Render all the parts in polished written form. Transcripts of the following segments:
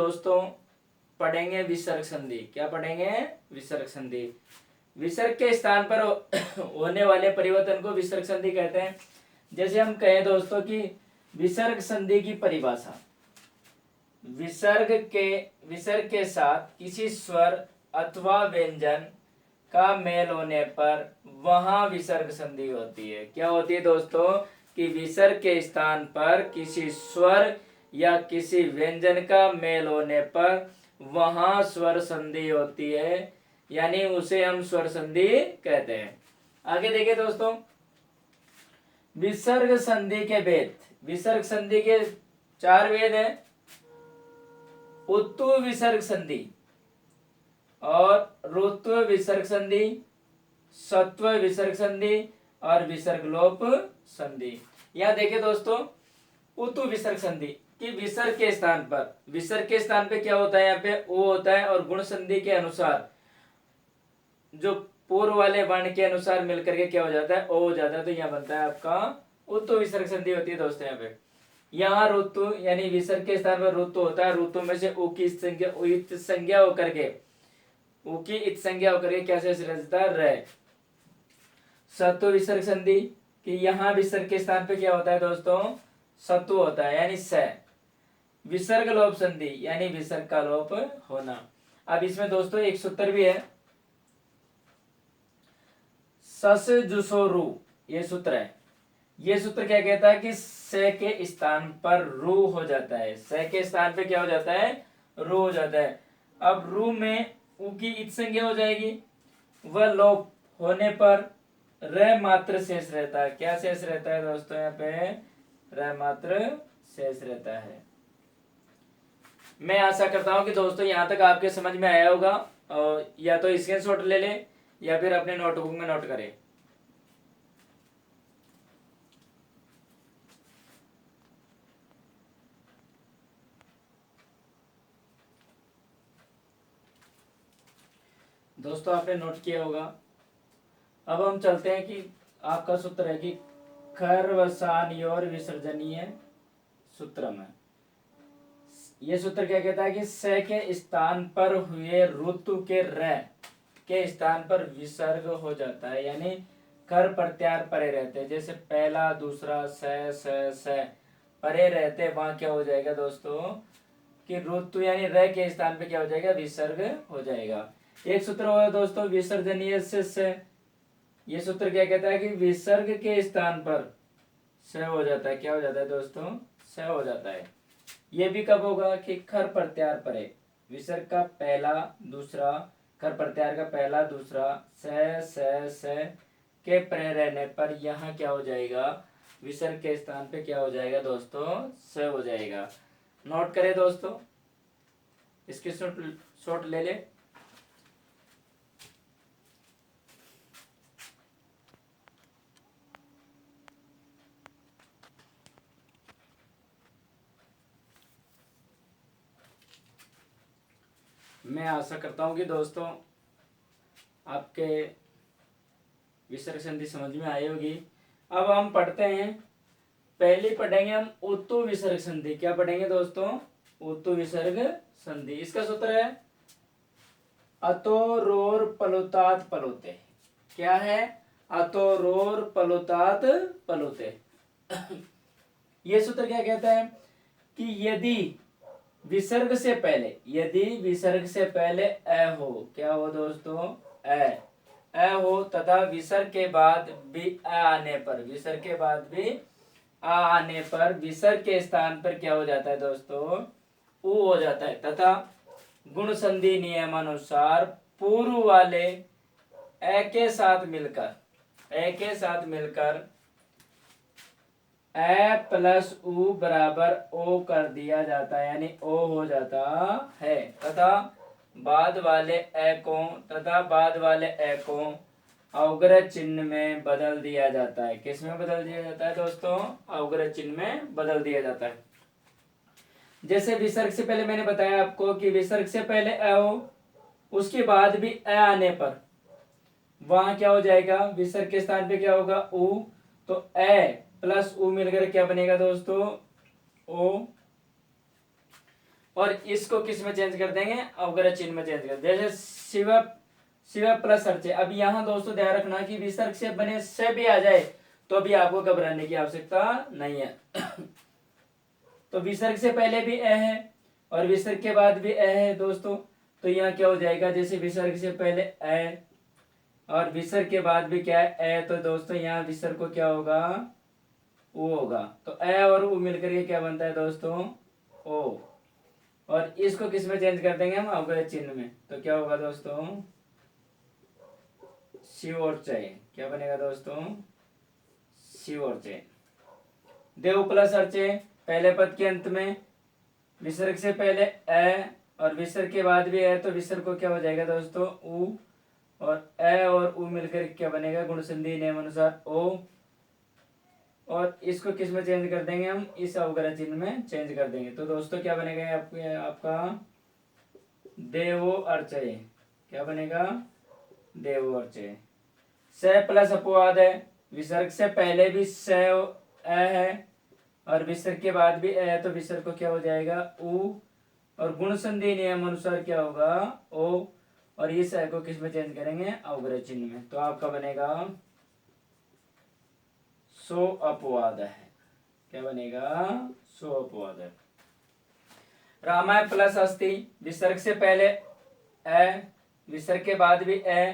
दोस्तों पढ़ेंगे विसर्ग संधि। क्या पढ़ेंगे? विसर्ग संधि। विसर्ग के स्थान पर होने वाले परिवर्तन को विसर्ग संधि कहते हैं। जैसे हम कहें दोस्तों कि विसर्ग संधि की परिभाषा, विसर्ग के साथ किसी स्वर अथवा व्यंजन का मेल होने पर वहां विसर्ग संधि होती है। क्या होती है दोस्तों? कि विसर्ग के स्थान पर किसी स्वर या किसी व्यंजन का मेल होने पर वहां स्वर संधि होती है, यानी उसे हम स्वर संधि कहते हैं। आगे देखिए दोस्तों, विसर्ग संधि के भेद। विसर्ग संधि के 4 भेद हैं। उत्तु विसर्ग संधि और ऋत्व विसर्ग संधि, सत्व विसर्ग संधि और विसर्ग लोप संधि। यहां देखिए दोस्तों, उत्तु विसर्ग संधि कि विसर्ग के स्थान पे क्या होता है? यहाँ पे ओ होता है और गुण संधि के अनुसार जो पूर्व वाले वर्ण के अनुसार मिलकर के क्या हो जाता है? ओ हो जाता है। तो यहाँ बनता है आपका उत्तु विसर्ग संधि होती है दोस्तों। यहाँ पे यहाँ ऋतु यानी विसर्ग के स्थान पर ऋतु होता है। ऋतु में से उ की संज्ञा होकर के क्या शेष रहता है? सत्व विसर्ग संधि कि यहाँ विसर्ग के स्थान पे क्या होता है दोस्तों? सत्व होता है यानी स। विसर्ग लोप संधि यानी विसर्ग का लोप होना। अब इसमें दोस्तों एक सूत्र भी है, सस जुसो रू, ये सूत्र है। ये सूत्र क्या कहता है कि स के स्थान पर रू हो जाता है। स के स्थान पे क्या हो जाता है? रू हो जाता है। अब रू में उ की इत संज्ञा हो जाएगी, वह लोप होने पर र मात्र शेष रहता है। क्या शेष रहता है दोस्तों? यहाँ पे र मात्र शेष रहता है। मैं आशा करता हूं कि दोस्तों यहां तक आपके समझ में आया होगा, और या तो स्क्रीनशॉट ले लें या फिर अपने नोटबुक में नोट करें। दोस्तों आपने नोट किया होगा। अब हम चलते हैं कि आपका सूत्र है कि खरवसानियोर विसर्जनीय सूत्र में ये सूत्र क्या कहता है कि स के स्थान पर हुए ऋतु के र के स्थान पर विसर्ग हो जाता है, यानी कर प्रत्यार परे रहते हैं। जैसे पहला दूसरा स परे रहते, वहां क्या हो जाएगा दोस्तों कि ऋतु यानी र के स्थान पे क्या हो जाएगा? विसर्ग हो जाएगा। एक सूत्र होगा दोस्तों विसर्जनीय से। ये सूत्र क्या कहता है कि विसर्ग के स्थान पर स हो जाता है। क्या हो जाता है दोस्तों? स हो जाता है। ये भी कब होगा कि खर प्रत्यार परे, विसर्ग का पहला दूसरा, खर प्रत्यार का पहला दूसरा स के परे रहने पर यहाँ क्या हो जाएगा? विसर्ग के स्थान पे क्या हो जाएगा दोस्तों? स हो जाएगा। नोट करें दोस्तों, इसकी शॉट ले ले। मैं आशा करता हूं कि दोस्तों आपके विसर्ग संधि समझ में आई होगी। अब हम पढ़ते हैं, पहले पढ़ेंगे हम उत्तु विसर्ग संधि। क्या पढ़ेंगे दोस्तों? उत्तु विसर्ग संधि। इसका सूत्र है अतोरोर पलुतात पलुते। क्या है? अतोरोर पलुतात पलुते। ये सूत्र क्या कहता है कि यदि विसर्ग से पहले अ हो, क्या हो दोस्तों? अ हो तथा विसर्ग के बाद भी आने पर विसर्ग के स्थान पर क्या हो जाता है दोस्तों? उ हो जाता है। तथा गुण संधि नियमानुसार पूर्व वाले अ के साथ मिलकर ए प्लस उ बराबर ओ कर दिया जाता है, यानी ओ हो जाता है। तथा बाद वाले ए को अवग्रह चिन्ह में बदल दिया जाता है। किस में बदल दिया जाता है दोस्तों? अवग्रह चिन्ह में बदल दिया जाता है। जैसे विसर्ग से पहले मैंने बताया आपको कि विसर्ग से पहले अ हो, उसके बाद भी अ आने पर वहां क्या हो जाएगा? विसर्ग के स्थान पे क्या होगा? उ। तो अ प्लस उ मिलकर क्या बनेगा दोस्तों? ओ। और इसको किस में चेंज कर देंगे, अवग्रह चिन्ह में चेंज कर, जैसे शिव शिव प्लस अर्चे। अब यहाँ दोस्तों ध्यान रखना कि विसर्ग से बने से भी आ जाए तो भी आपको घबराने की आवश्यकता नहीं है। तो विसर्ग से पहले भी ए है और विसर्ग के बाद भी ए है दोस्तों, तो यहाँ क्या हो जाएगा, जैसे विसर्ग से पहले ए और विसर्ग के बाद भी क्या है ए, तो दोस्तों यहाँ विसर्ग को क्या होगा, ओ होगा। तो ए और उ मिलकर के क्या बनता है दोस्तों, ओ। और इसको किस में चेंज कर देंगे हम, अवग्रह चिन्ह में, तो क्या होगा दोस्तों, शिव और चय। क्या बनेगा दोस्तों, शिव और चय। देव प्लस अर्चे, पहले पद के अंत में विसर्ग से पहले ए और विसर्ग के बाद भी ए, तो विसर्ग को क्या हो जाएगा दोस्तों, उ, और ए और उ मिलकर क्या बनेगा, गुण संधि नियम अनुसार ओ। और इसको किस में चेंज कर देंगे हम, इस अवग्रह चिन्ह में चेंज कर देंगे। तो दोस्तों क्या बनेगा आपका देवो अर्चय। क्या बनेगा, देवो अर्चय। स प्लस अपवाद है, विसर्ग से पहले भी स ए है और विसर्ग के बाद भी ए है, तो विसर्ग को क्या हो जाएगा, उ, और गुण संधि नियम अनुसार क्या होगा, ओ। और इस ए को किस में चेंज करेंगे, अवग्रह चिन्ह में, तो आपका बनेगा सो अपवाद है। क्या बनेगा, सो अपवाद है। रामाय प्लस अस्ति, विसर्ग से पहले ए विसर्ग के बाद भी ए,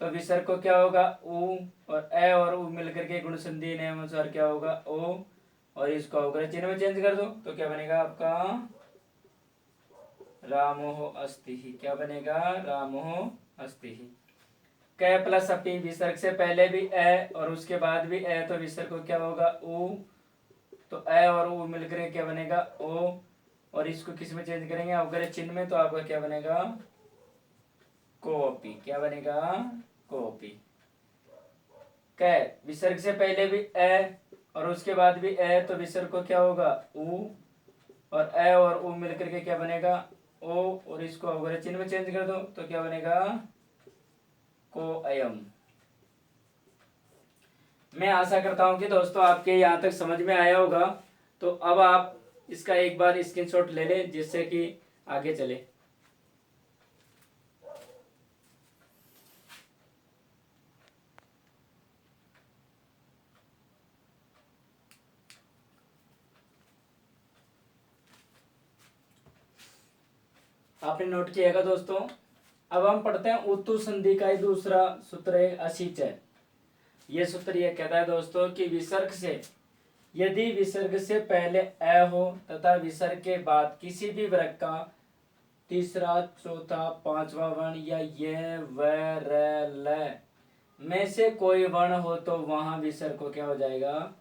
तो विसर्ग को क्या होगा, उ, और ए और उ मिलकर के गुण संधि नियम अनुसार क्या होगा, ओ। और इसको अवग्रह चिन्ह में चेंज कर दो तो क्या बनेगा आपका रामो अस्ति। क्या बनेगा, रामो अस्ति। क प्लस अपि, विसर्ग से पहले भी ए और उसके बाद भी ए, तो विसर्ग को क्या होगा, उ, तो ए और उ मिलकर क्या बनेगा, ओ। और इसको किस में चेंज करेंगे, अवग्रह चिन्ह में, तो आपका क्या बनेगा, कोपी। क्या बनेगा, कोपी। क विसर्ग से पहले भी ए और उसके बाद भी ए, तो विसर्ग को क्या होगा, उ, और ए और उ मिलकर के क्या बनेगा, ओ। और इसको अवग्रह चिन्ह में चेंज कर दो तो क्या बनेगा, को अयम। मैं आशा करता हूं कि दोस्तों आपके यहाँ तक समझ में आया होगा। तो अब आप इसका एक बार स्क्रीनशॉट ले लें जिससे कि आगे चले। आपने नोट किएगा दोस्तों। अब हम पढ़ते हैं उत्तु संधि का दूसरा सूत्र है, असिचय। ये सूत्र ये कहता है दोस्तों कि विसर्ग से, यदि विसर्ग से पहले ए हो तथा विसर्ग के बाद किसी भी वर्ग का तीसरा, चौथा, पांचवा वर्ण या ये व र ल में से कोई वर्ण हो तो वहां विसर्ग को क्या हो जाएगा,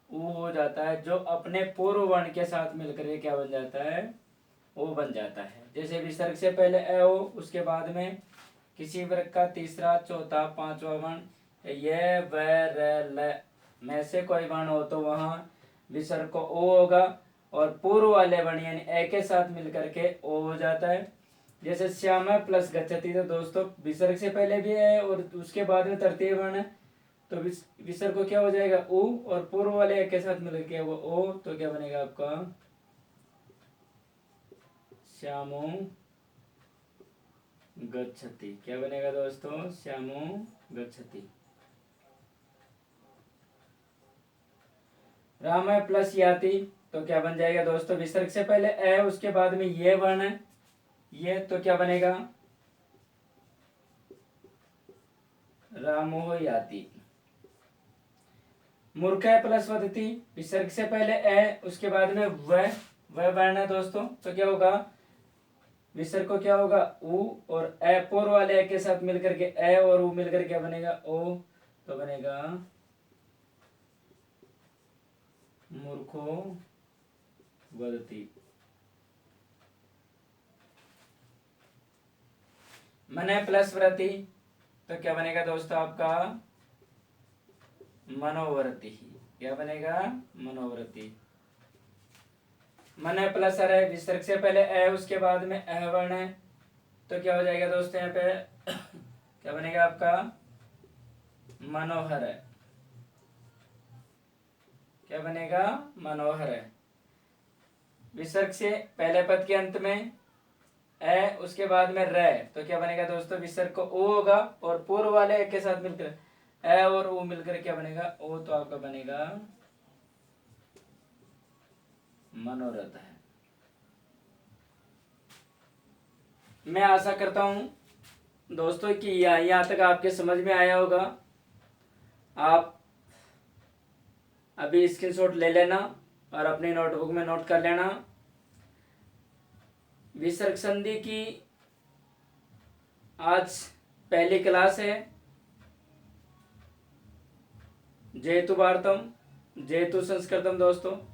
उ हो जाता है, जो अपने पूर्व वर्ण के साथ मिलकर के क्या बन जाता है, ओ बन जाता है। जैसे विसर्ग से पहले ए हो, उसके बाद में किसी वर्ग का तीसरा, चौथा, पांचवा वर्ण ये व र ल में से कोई वर्ण हो तो वहां विसर्ग को ओ होगा और पूर्व वाले वर्ण यानी ए के साथ मिलकर के ओ हो जाता है। जैसे श्यामा प्लस गच्छति, तो दोस्तों विसर्ग से पहले भी है और उसके बाद में तृतीय वर्ण है, तो विसर्ग को क्या हो जाएगा, उ, और पूर्व वाले ए के साथ मिलकर के वो ओ, तो क्या बनेगा आपका श्यामो गच्छति। क्या बनेगा दोस्तों, श्यामो गच्छति। राम प्लस याति, तो क्या बन जाएगा दोस्तों, विसर्ग से पहले ए उसके बाद में ये वर्ण है ये, तो क्या बनेगा रामो याति। मूर्ख प्लस वदति, विसर्ग से पहले ए उसके बाद में वह वर्ण है दोस्तों, तो क्या होगा, विसर्ग को क्या होगा, उ, और ए पूर्व वाले ए के साथ मिलकर के ए और उ मिलकर क्या बनेगा, ओ, तो बनेगा मूर्खो वदति। मन प्लस व्रति, तो क्या बनेगा दोस्तों आपका मनोवृत्ति। क्या बनेगा, मनोवृत्ति। मन प्लस अर है, विसर्ग से पहले ए उसके बाद में अ वर्ण है, तो क्या हो जाएगा दोस्तों यहाँ पे क्या बनेगा आपका मनोहर है। क्या बनेगा, मनोहर है। विसर्ग से पहले पद के अंत में ए, उसके बाद में रे, तो क्या बनेगा दोस्तों, विसर्ग को ओ होगा और पूर्व वाले ए के साथ मिलकर ए और ओ मिलकर क्या बनेगा, ओ, तो आपका बनेगा मनोरथ है। मैं आशा करता हूं दोस्तों कि यहाँ तक आपके समझ में आया होगा। आप अभी स्क्रीनशॉट ले लेना और अपनी नोटबुक में नोट कर लेना। विसर्ग संधि की आज पहली क्लास है। जयतु भारतम जयतु संस्कृतम दोस्तों।